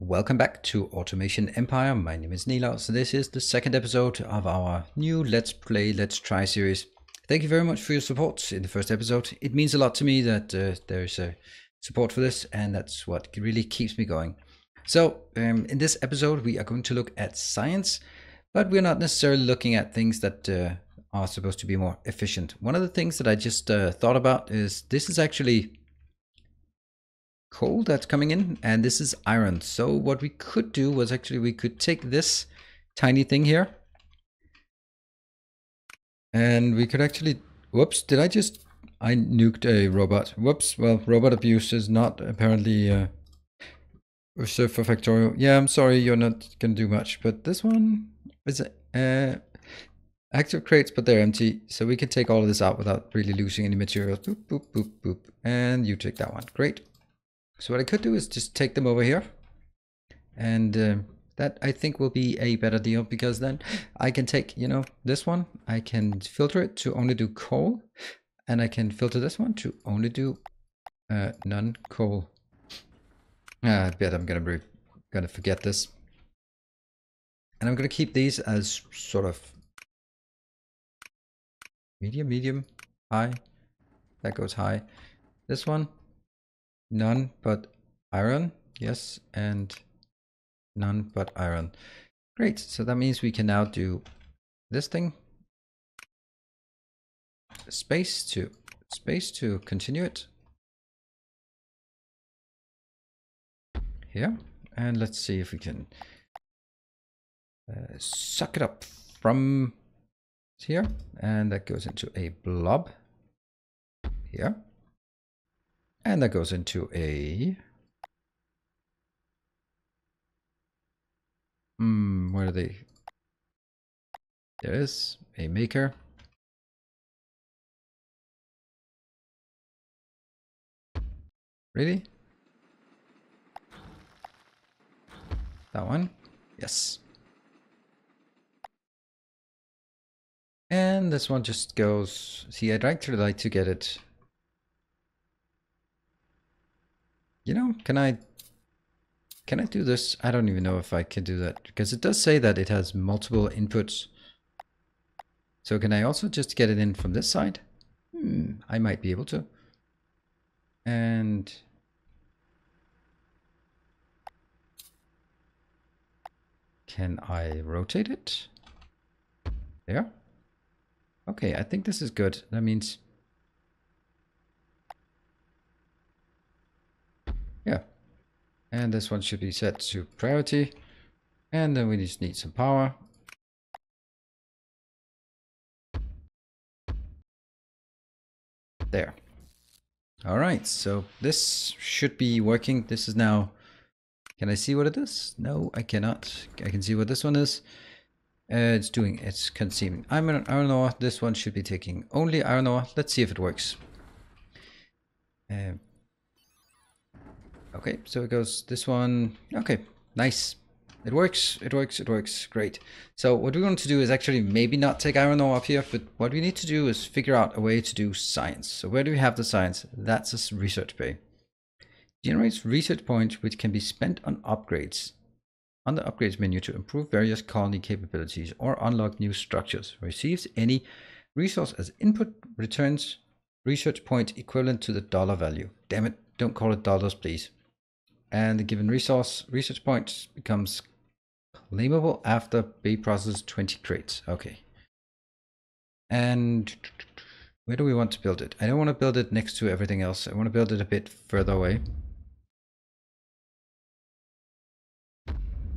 Welcome back to Automation Empire. My name is Nila. So this is the second episode of our new Let's Play, Let's Try series. Thank you very much for your support in the first episode. It means a lot to me that there's a support for this, and that's what really keeps me going. So in this episode, we are going to look at science, but we're not necessarily looking at things that are supposed to be more efficient. One of the things that I just thought about is this is actually coal that's coming in, and this is iron. So what we could do was actually we could take this tiny thing here, and we could actually, whoops, I nuked a robot. Whoops, well, robot abuse is not apparently reserved for Factorio. Yeah, I'm sorry, you're not gonna do much, but this one is active crates, but they're empty, so we can take all of this out without really losing any materials. Boop, boop, boop, boop, and you take that one. Great. So what I could do is just take them over here, and that I think will be a better deal, because then I can take, you know, this one, I can filter it to only do coal, and I can filter this one to only do non-coal. I bet I'm gonna forget this, and I'm gonna keep these as sort of medium, high. That goes high. This one, none but iron, yes, and none but iron. Great, so that means we can now do this thing. Space to continue it. Here, and let's see if we can suck it up from here, and that goes into a blob here, and that goes into a where are they? There is a maker. Really? That one? Yes. And this one just goes, see, I'd actually like to get it, you know, can I do this? I don't even know if I can do that, because it does say that it has multiple inputs. So can I also just get it in from this side? I might be able to. And can I rotate it? There. Okay, I think this is good. That means, yeah. And this one should be set to priority. And then we just need some power. There. All right, so this should be working. This is now, can I see what it is? No, I cannot. I can see what this one is. It's consuming iron ore. This one should be taking only iron ore. Let's see if it works. Okay, so it goes this one. Okay, nice. It works, it works, it works. Great. So what we want to do is actually maybe not take iron ore up here, but what we need to do is figure out a way to do science. So where do we have the science? That's a research bay. Generates research points which can be spent on upgrades. On the upgrades menu to improve various colony capabilities or unlock new structures. Receives any resource as input, returns research point equivalent to the dollar value. Damn it, don't call it dollars, please. And the given research point becomes claimable after bay process 20 crates. Okay. And where do we want to build it? I don't want to build it next to everything else. I want to build it a bit further away.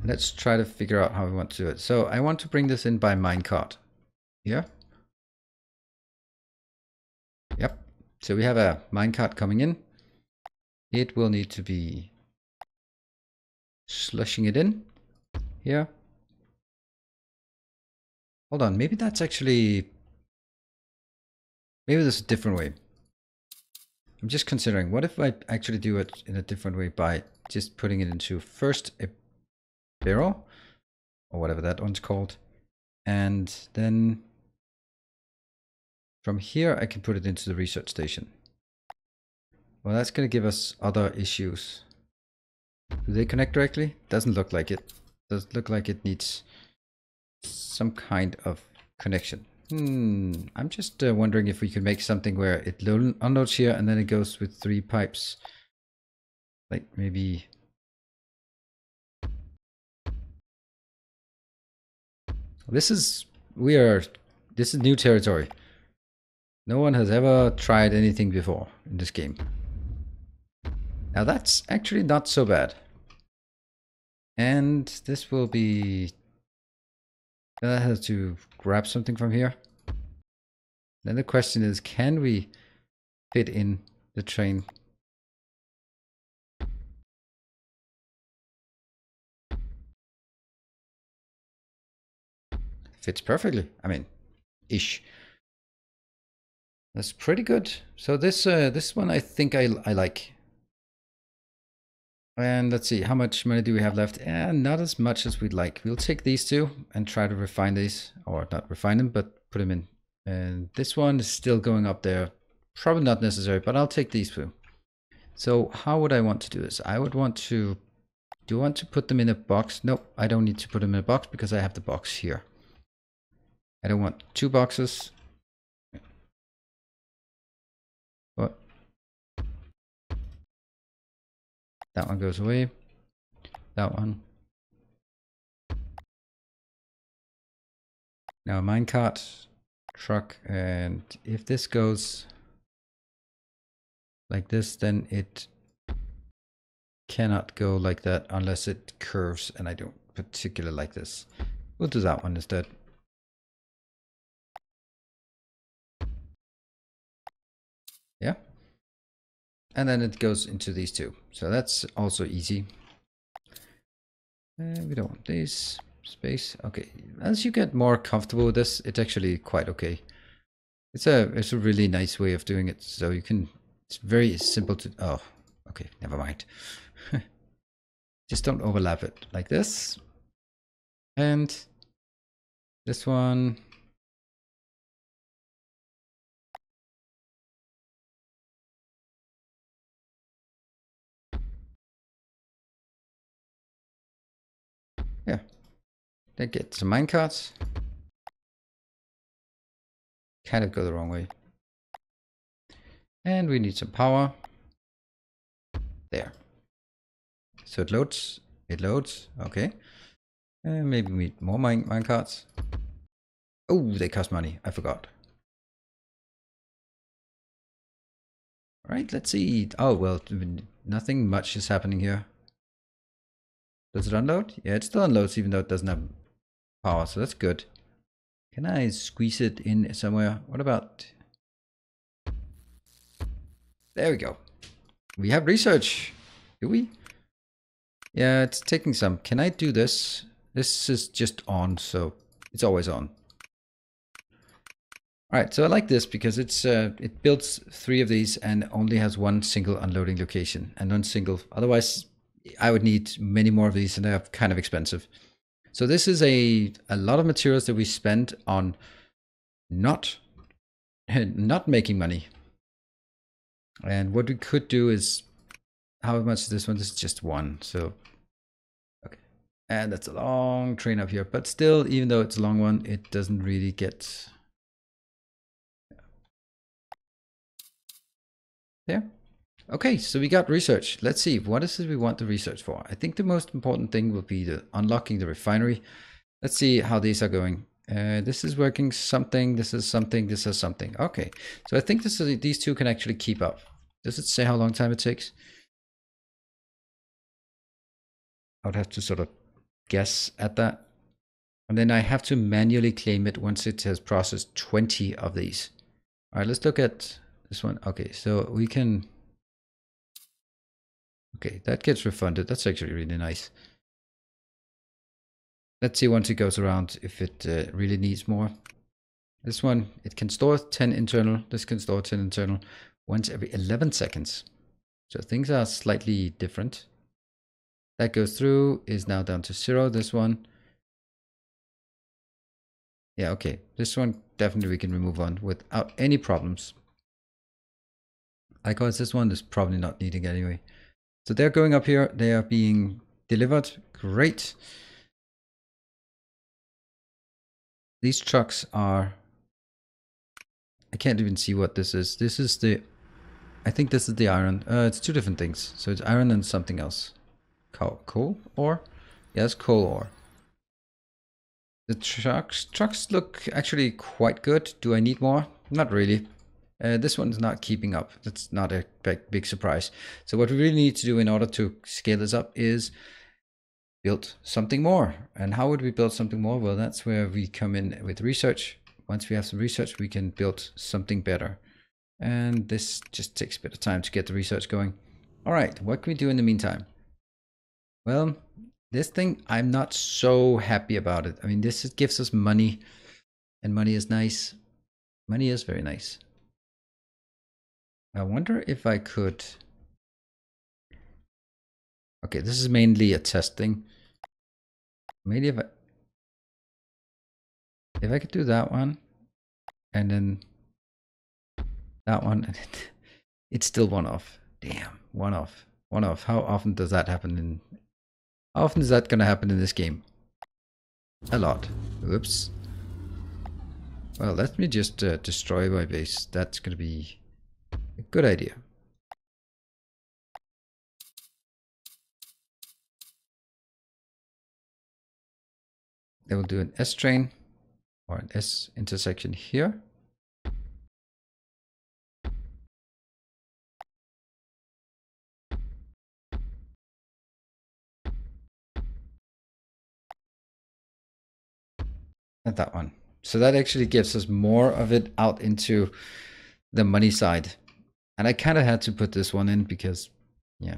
Let's try to figure out how we want to do it. So I want to bring this in by minecart. Here. Yep. So we have a minecart coming in. It will need to be slushing it in here. Hold on, maybe that's actually, maybe there's a different way. I'm just considering, what if I actually do it in a different way by just putting it into first a barrel, or whatever that one's called, and then from here I can put it into the research station. Well, that's going to give us other issues. Do they connect directly? Doesn't look like it. Does look like it needs some kind of connection. I'm just wondering if we could make something where it unloads here and then it goes with 3 pipes. Like maybe... This is new territory. No one has ever tried anything before in this game. Now that's actually not so bad. And this will be... That has to grab something from here. Then the question is, can we fit in the train? Fits perfectly. I mean, ish. That's pretty good. So this one I think I like. And let's see, how much money do we have left? Not as much as we'd like. We'll take these two and try to refine these, or not refine them, but put them in. And this one is still going up there. Probably not necessary, but I'll take these two. So how would I want to do this? I would want to... Do you want to put them in a box? Nope, I don't need to put them in a box because I have the box here. I don't want 2 boxes. What? That one goes away. That one. Now minecart, truck, and if this goes like this, then it cannot go like that unless it curves, and I don't particularly like this. We'll do that one instead. Yeah. And then it goes into these two. So that's also easy. We don't want this space. Okay. As you get more comfortable with this, it's actually quite okay. It's a really nice way of doing it. So you can, it's very simple to, oh, okay, never mind. Just don't overlap it like this. And this one. Yeah. Then get some minecarts. Kind of go the wrong way. And we need some power. There. So it loads. It loads. Okay. Maybe we need more minecarts. Oh, they cost money. I forgot. All right, let's see. Oh, well, nothing much is happening here. Does it unload? Yeah, it still unloads even though it doesn't have power, so that's good. Can I squeeze it in somewhere? What about... There we go. We have research. Do we? Yeah, it's taking some. Can I do this? This is just on, so it's always on. All right, so I like this because it's it builds 3 of these and only has 1 single unloading location and 1 single. Otherwise, I would need many more of these, and they're kind of expensive. So this is a lot of materials that we spend on not making money. And what we could do is, how much is this one? This is just 1. So okay, and that's a long train up here. But still, even though it's a long one, it doesn't really get there. Okay, so we got research. Let's see, what is it we want the research for? I think the most important thing will be the unlocking the refinery. Let's see how these are going. This is working something, this is something, this is something. Okay, so I think these two can actually keep up. Does it say how long time it takes? I would have to sort of guess at that. And then I have to manually claim it once it has processed 20 of these. All right, let's look at this one. Okay, so we can... Okay, that gets refunded. That's actually really nice. Let's see once it goes around if it really needs more. This one, it can store 10 internal. This can store 10 internal once every 11 seconds. So things are slightly different. That goes through, is now down to 0. This one. Yeah, okay. This one, definitely we can remove on without any problems. Likewise, this one is probably not needing anyway. So they're going up here. They are being delivered. Great. These trucks are... I can't even see what this is. This is the... I think this is the iron. It's two different things. So it's iron and something else. Coal ore? Yes, coal ore. The trucks look actually quite good. Do I need more? Not really. This one's not keeping up. That's not a big surprise. So what we really need to do in order to scale this up is build something more. And how would we build something more? Well, that's where we come in with research. Once we have some research, we can build something better. And this just takes a bit of time to get the research going. All right, what can we do in the meantime? Well, this thing, I'm not so happy about it. I mean, this gives us money, and money is nice. Money is very nice. I wonder if I could... Okay, this is mainly a test thing. Maybe if I could do that one, and then that one, and it's still one off. Damn, one off. One off. How often does that happen in... How often is that gonna happen in this game? A lot. Oops. Well, let me just destroy my base. That's gonna be a good idea. They will do an S train or an S intersection here. And that one. So that actually gives us more of it out into the money side. And I kind of had to put this one in because, yeah.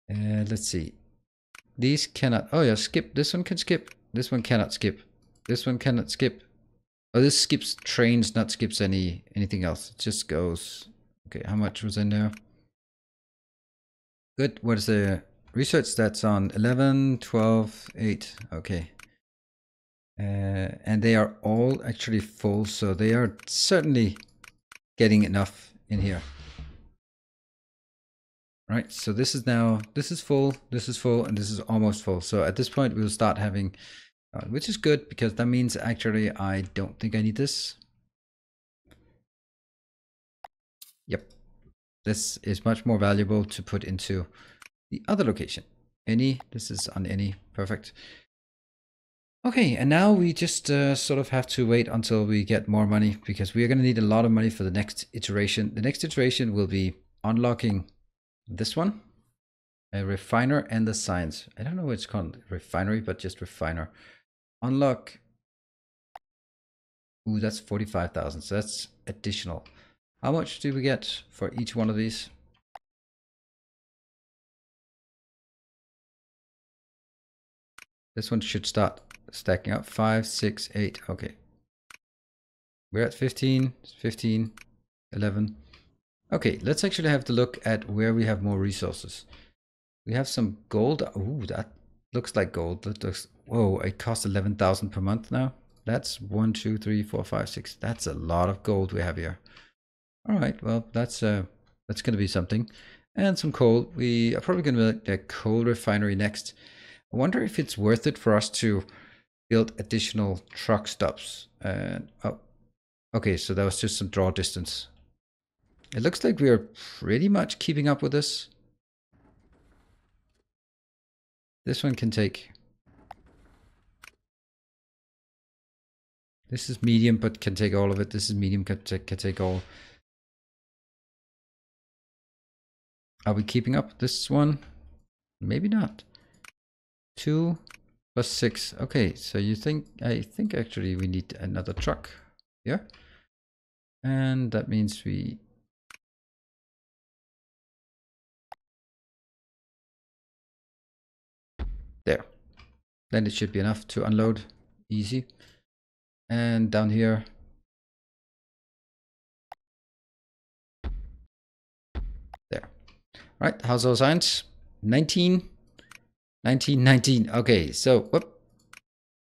Let's see. These cannot... Oh yeah, skip. This one can skip. This one cannot skip. This one cannot skip. Oh, this skips trains, not skips anything else. It just goes... Okay, how much was in there? Good. What is the research? That's on 11, 12, 8. Okay. And they are all actually full, so they are certainly getting enough in here. Right, so this is now, this is full, and this is almost full. So at this point we'll start having, which is good because that means actually I don't think I need this. Yep, this is much more valuable to put into the other location. This is on any, perfect. Okay, and now we just sort of have to wait until we get more money because we are going to need a lot of money for the next iteration. The next iteration will be unlocking this one, a refiner and the science. I don't know what it's called, refinery, but just refiner. Unlock. Ooh, that's 45,000. So that's additional. How much do we get for each one of these? This one should start stacking up. 5, 6, 8. Okay. We're at 15, 15, 11. Okay, let's actually have to look at where we have more resources. We have some gold. Ooh, that looks like gold. That looks... Whoa, it costs 11,000 per month now. That's 1, 2, 3, 4, 5, 6. That's a lot of gold we have here. All right, well, that's going to be something. And some coal. We are probably going to build a coal refinery next. I wonder if it's worth it for us to build additional truck stops. And oh, okay, so that was just some draw distance. It looks like we are pretty much keeping up with this. This one can take... This is medium, but can take all of it. This is medium, can take all. Are we keeping up this one? Maybe not. 2 plus 6. Okay, so you think... I think actually we need another truck here. And that means we... There. Then it should be enough to unload. Easy. And down here... There. All right, how's our science? 19. 19, 19. Okay, so whoop.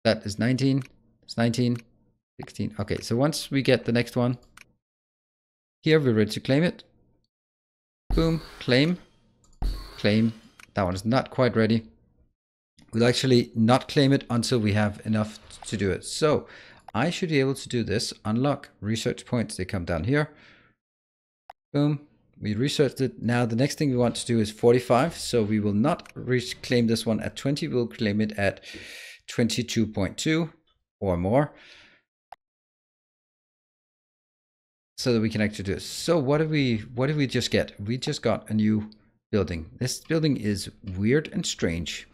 That is 19. It's 19. 16. Okay, so once we get the next one, here we're ready to claim it. Boom, claim, claim. That one is not quite ready. We'll actually not claim it until we have enough to do it. So I should be able to do this. Unlock research points. They come down here. Boom. We researched it. Now the next thing we want to do is 45. So we will not claim this one at 20. We'll claim it at 22.2 or more. So that we can actually do this. So what did we just get? We just got a new building. This building is weird and strange.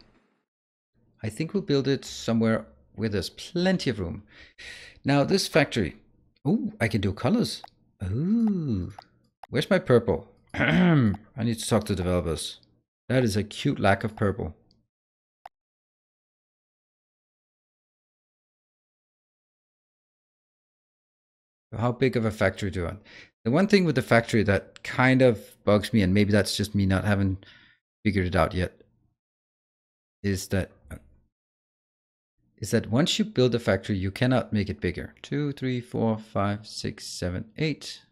I think we'll build it somewhere where there's plenty of room. Now this factory. Ooh, I can do colors. Ooh. Where's my purple? I need to talk to developers. That is a cute lack of purple. How big of a factory do I want? The one thing with the factory that kind of bugs me, and maybe that's just me not having figured it out yet, is that once you build a factory, you cannot make it bigger. 2, 3, 4, 5, 6, 7, 8.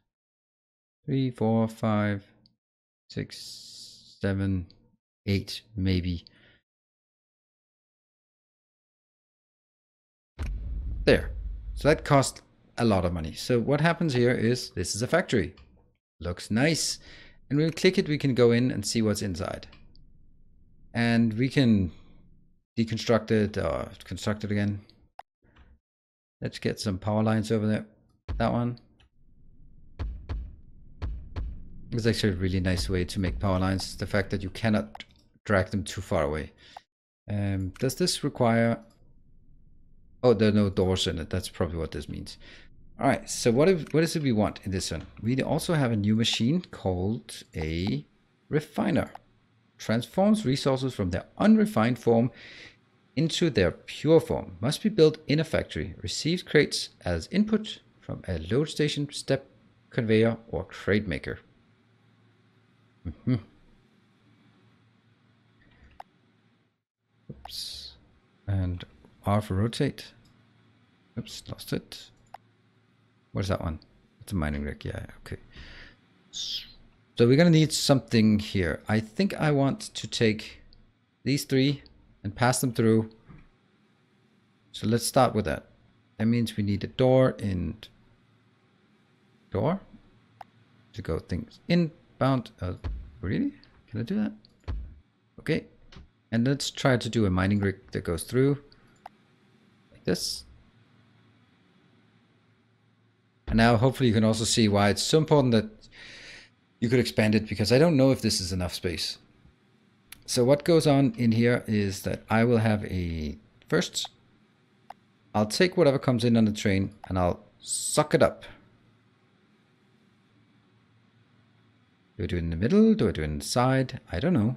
3, 4, 5, 6, 7, 8, maybe. There. So that cost a lot of money. So what happens here is this is a factory. Looks nice. And when we click it, we can go in and see what's inside. And we can deconstruct it or construct it again. Let's get some power lines over there. That one. It's actually a really nice way to make power lines. The fact that you cannot drag them too far away. Does this require... Oh, there are no doors in it. That's probably what this means. All right, so what is it we want in this one? We also have a new machine called a refiner. Transforms resources from their unrefined form into their pure form. Must be built in a factory. Receives crates as input from a load station, step conveyor, or crate maker. Oops. And R for rotate. Oops, lost it. Where's that one? It's a mining rig. Yeah, okay. So we're going to need something here. I think I want to take these three and pass them through. So let's start with that. That means we need a door and door to go things inbound. Really? Can I do that? Okay. And let's try to do a mining rig that goes through like this. And now hopefully you can also see why it's so important that you could expand it, because I don't know if this is enough space. So what goes on in here is that I will have a first, I'll take whatever comes in on the train and I'll suck it up. Do I do it in the middle? Do I do it in the side? I don't know.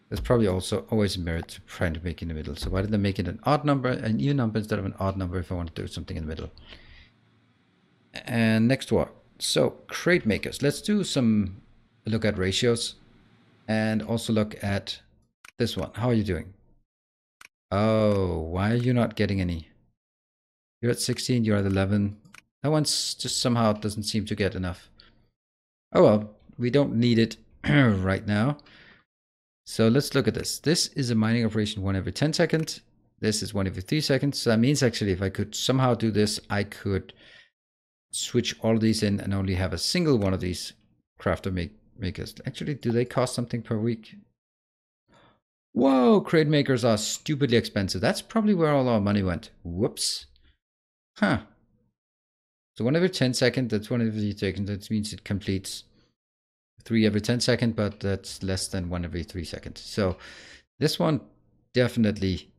There's probably also always a merit to trying to make in the middle. So why did they make it an odd number, an even number instead of an odd number if I want to do something in the middle? And next one. So crate makers. Let's do some look at ratios and also look at this one. How are you doing? Oh, why are you not getting any? You're at 16, you're at 11. That one's just somehow doesn't seem to get enough. Oh well, we don't need it right now. So let's look at this. This is a mining operation 1 every 10 seconds. This is 1 every 3 seconds. So that means actually if I could somehow do this, I could switch all of these in and only have a single one of these crafter makers. Actually, do they cost something per week? Whoa, crate makers are stupidly expensive. That's probably where all our money went. Whoops. Huh. So 1 every 10 seconds, that's 1 every 3 seconds. That means it completes 3 every 10 seconds, but that's less than 1 every 3 seconds. So this one definitely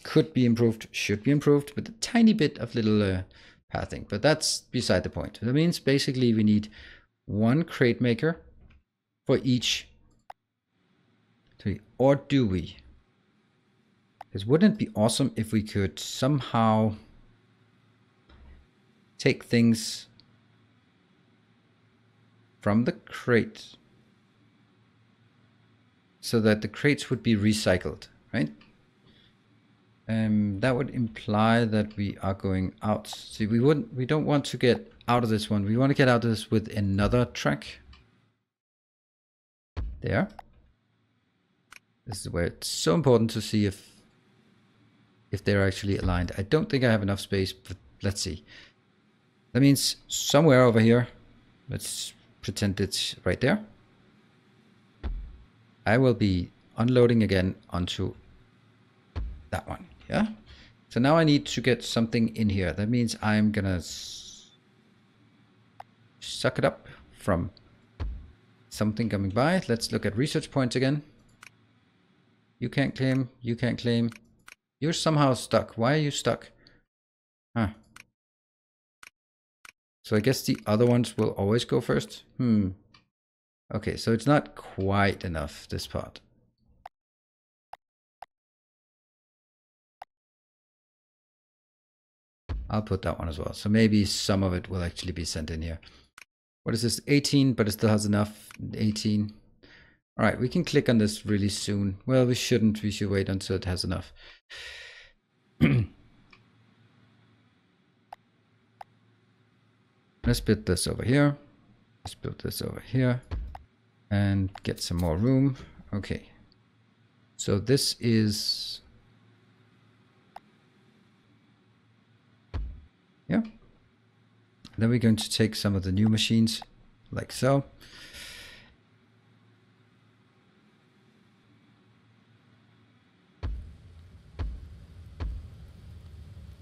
could be improved, should be improved, with a tiny bit of little pathing, but that's beside the point. That means basically we need 1 crate maker for each 3, or do we? Because wouldn't it be awesome if we could somehow take things from the crate so that the crates would be recycled, right? That would imply that we are going out. See, we don't want to get out of this one. We want to get out of this with another track. There. This is where it's so important to see if they're actually aligned. I don't think I have enough space, but let's see. That means somewhere over here, let's pretend it's right there. I will be unloading again onto that one. Yeah. So now I need to get something in here. That means I'm gonna suck it up from something coming by. Let's look at research points again. You can't claim. You can't claim. You're somehow stuck. Why are you stuck? Huh. So I guess the other ones will always go first. Okay, so it's not quite enough, this part. I'll put that one as well. So maybe some of it will actually be sent in here. What is this? 18, but it still has enough. 18. All right, we can click on this really soon. Well, we shouldn't. We should wait until it has enough. Let's build this over here. Let's build this over here and get some more room. Okay. So this is... yeah. Then we're going to take some of the new machines like so.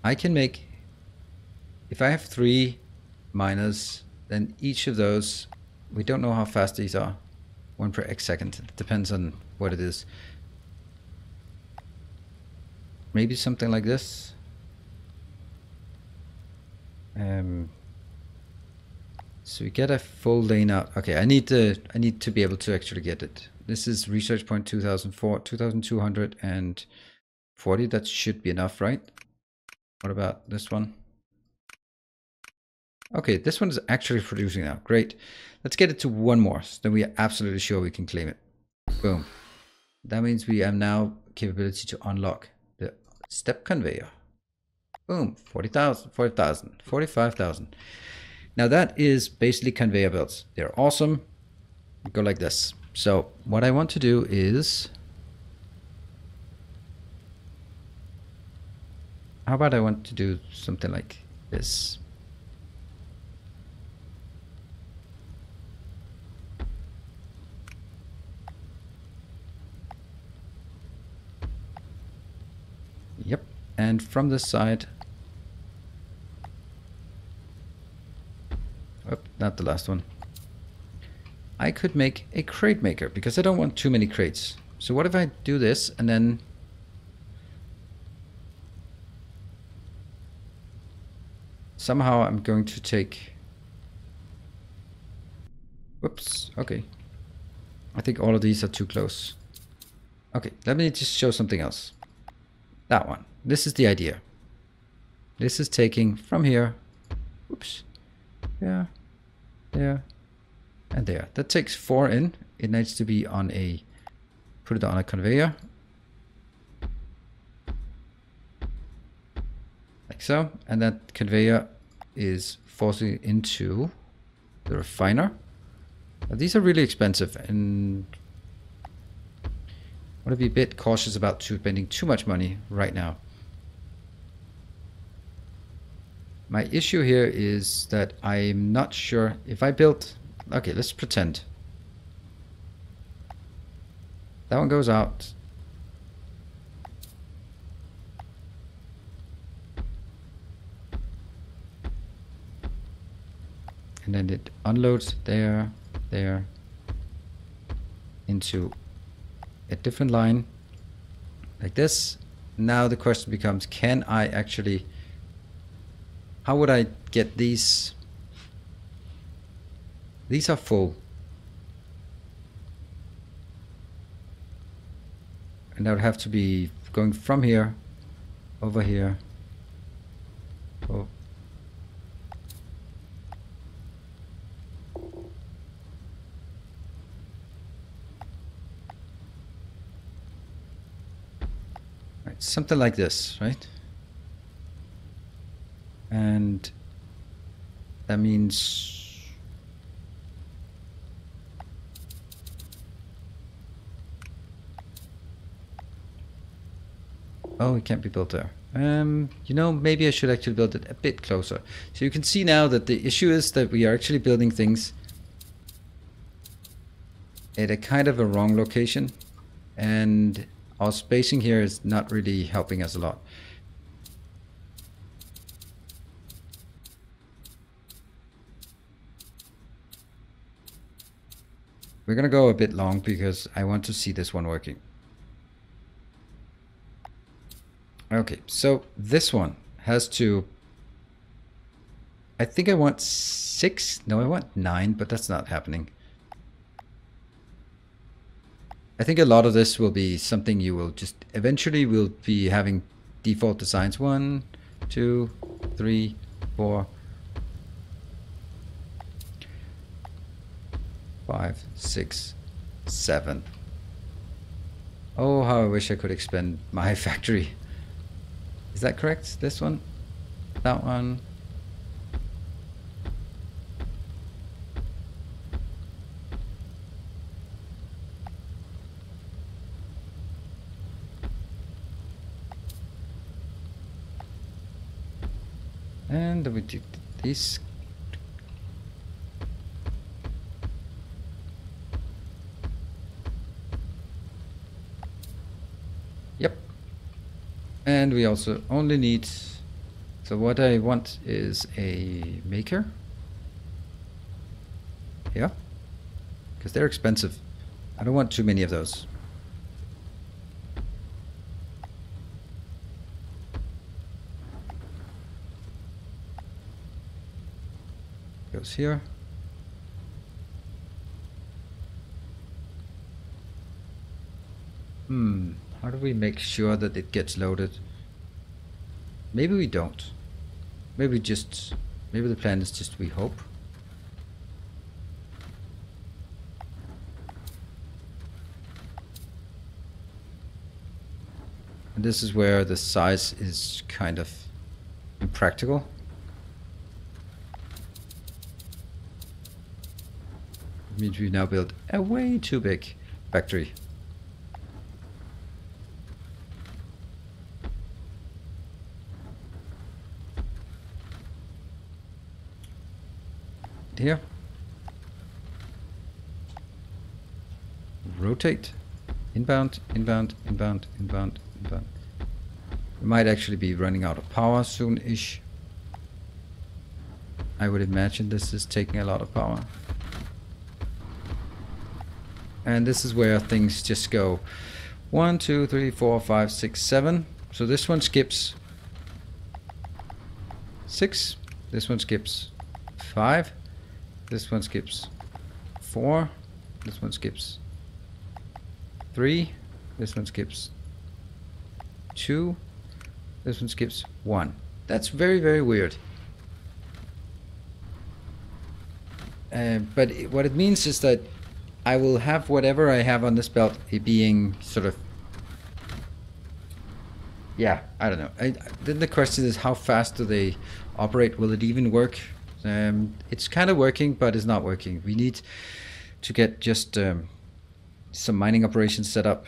I can make, if I have 3 miners, then each of those, we don't know how fast these are. 1 per X second. It depends on what it is. Maybe something like this. So we get a full lane out. Okay, I need to be able to actually get it. This is research point 2004, 2240. That should be enough, right? What about this one? Okay, this one is actually producing now. Great. Let's get it to 1 more. So then we are absolutely sure we can claim it. Boom. That means we have now capability to unlock the step conveyor. Boom. 40,000, 40,000, 45,000. Now that is basically conveyor belts. They're awesome. Go like this. So what I want to do is... how about I want to do something like this? Yep. And from this side... oh, not the last one. I could make a crate maker because I don't want too many crates. So what if I do this and then... somehow I'm going to take... whoops, okay. I think all of these are too close. Okay, let me just show something else. That one. This is the idea. This is taking from here. Oops. Yeah. There. And there. That takes 4 in. It needs to be on a... put it on a conveyor. Like so. And that conveyor is forcing into the refiner. Now, these are really expensive and I want to be a bit cautious about spending too much money right now. My issue here is that I'm not sure if I built... okay, let's pretend. That one goes out. And then it unloads there, there, into a different line, like this. Now the question becomes, can I actually... how would I get these? These are full. And I would have to be going from here, over here. Oh. something like this, right? And that means oh, it can't be built there. You know, maybe I should actually build it a bit closer. So you can see now that the issue is that we are actually building things at a kind of a wrong location, and our spacing here is not really helping us a lot. We're gonna go a bit long because I want to see this one working. Okay, so this one has to... I think I want 6. No, I want 9, but that's not happening. I think a lot of this will be something you will just... Eventually we'll be having default designs. 1, 2, 3, 4, 5, 6, 7. Oh, how I wish I could expand my factory. Is that correct? This one? That one? And we do this. Yep. And we also only need... So what I want is a maker. Yeah. Because they're expensive. I don't want too many of those. Goes here. How do we make sure that it gets loaded? Maybe we don't. Maybe the plan is just we hope. And this is where the size is kind of impractical. It means we now build a way too big factory. Here. Rotate. Inbound, inbound, inbound, inbound, inbound. We might actually be running out of power soon-ish. I would imagine this is taking a lot of power. And this is where things just go 1, 2, 3, 4, 5, 6, 7. So this one skips 6. This one skips 5. This one skips 4. This one skips 3. This one skips 2. This one skips 1. That's very, very weird. But what it means is that I will have whatever I have on this belt being sort of... Yeah, I don't know. Then the question is, how fast do they operate? Will it even work? It's kind of working, but it's not working. We need to get just some mining operations set up.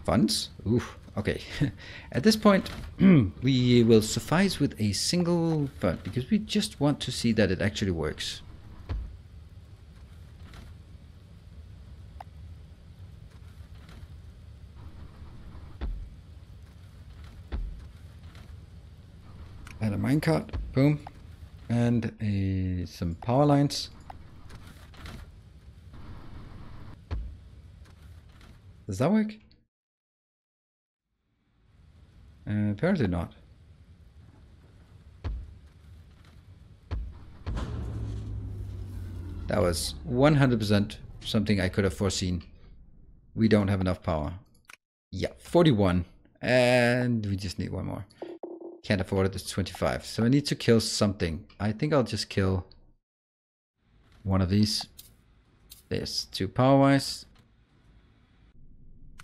Funds? Ooh, okay. At this point, we will suffice with a single fund because we just want to see that it actually works. And a minecart, boom, and some power lines. Does that work? Apparently not. That was 100% something I could have foreseen. We don't have enough power. Yeah, 41, and we just need one more. Can't afford it, it's 25. So I need to kill something. I think I'll just kill one of these. There's 2 power-wise.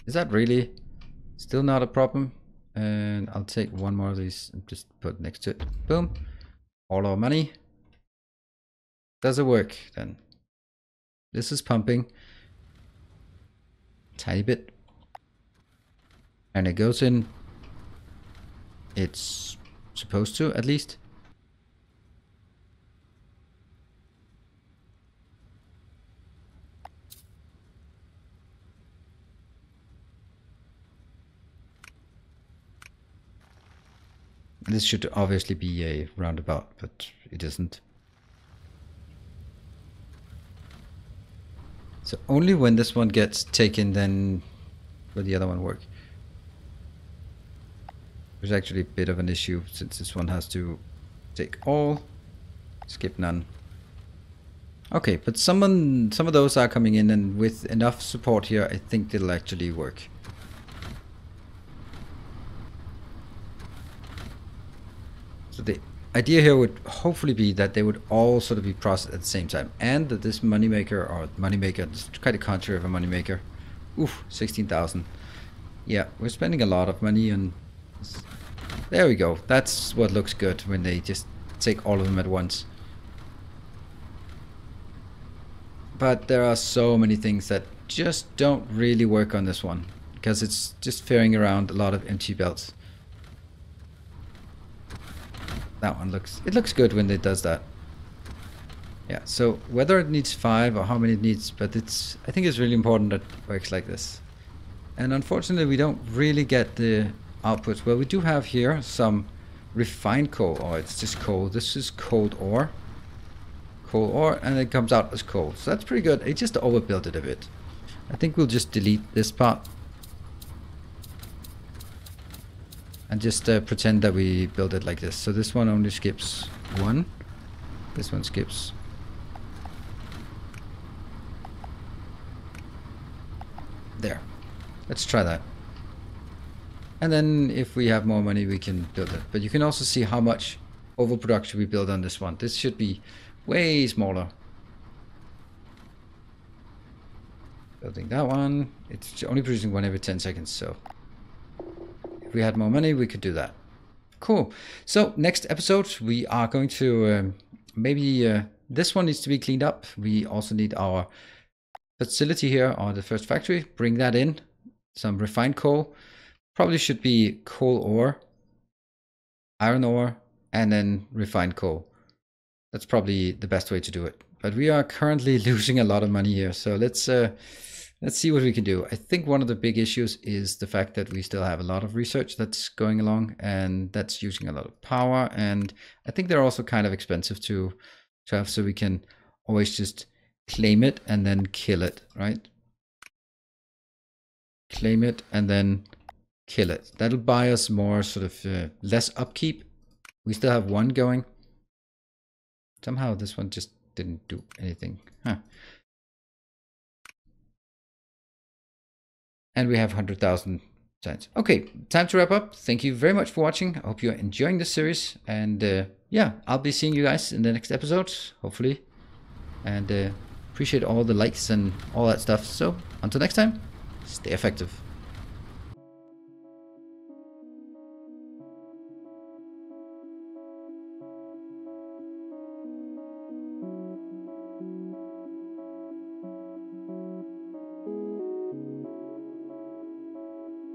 Is that really? Still not a problem. And I'll take one more of these and just put next to it. Boom. All our money. Does it work then? This is pumping. Tiny bit. And it goes in. It's supposed to, at least. This should obviously be a roundabout, but it isn't. So only when this one gets taken, then will the other one work. There's actually a bit of an issue since this one has to take all, skip none. Okay, but some of those are coming in, and with enough support here, I think it'll actually work. So the idea here would hopefully be that they would all sort of be processed at the same time, and that this moneymaker, this is quite a contrary of a moneymaker. Oof, 16,000. Yeah, we're spending a lot of money on this. There we go. That's what looks good when they just take all of them at once. But there are so many things that just don't really work on this one, because it's just ferrying around a lot of empty belts. That one looks good when it does that. Yeah, so whether it needs 5 or how many it needs, but I think it's really important that it works like this. And unfortunately we don't really get the outputs. Well, we do have here some refined coal, or it's just coal. This is cold ore. Coal ore, and it comes out as coal. So that's pretty good. I just overbuilt it a bit. I think we'll just delete this part. And just pretend that we build it like this. So this one only skips 1. This one skips. There. Let's try that. And then if we have more money, we can build it. But you can also see how much overproduction we build on this one. This should be way smaller. Building that one. It's only producing 1 every 10 seconds, so if we had more money, we could do that. Cool. So next episode, we are going to maybe this one needs to be cleaned up. We also need our facility here, or the first factory. Bring that in. Some refined coal. Probably should be coal ore, iron ore, and then refined coal. That's probably the best way to do it. But we are currently losing a lot of money here, so let's see what we can do. I think one of the big issues is the fact that we still have a lot of research that's going along, and that's using a lot of power. And I think they're also kind of expensive to have, so we can always just claim it and then kill it, right? Claim it and then kill it. That'll buy us more sort of less upkeep. We still have 1 going. Somehow this one just didn't do anything. Huh. And we have 100,000 cents. Okay, time to wrap up. Thank you very much for watching. I hope you're enjoying this series. And yeah, I'll be seeing you guys in the next episode, hopefully. And appreciate all the likes and all that stuff. So until next time, stay effective.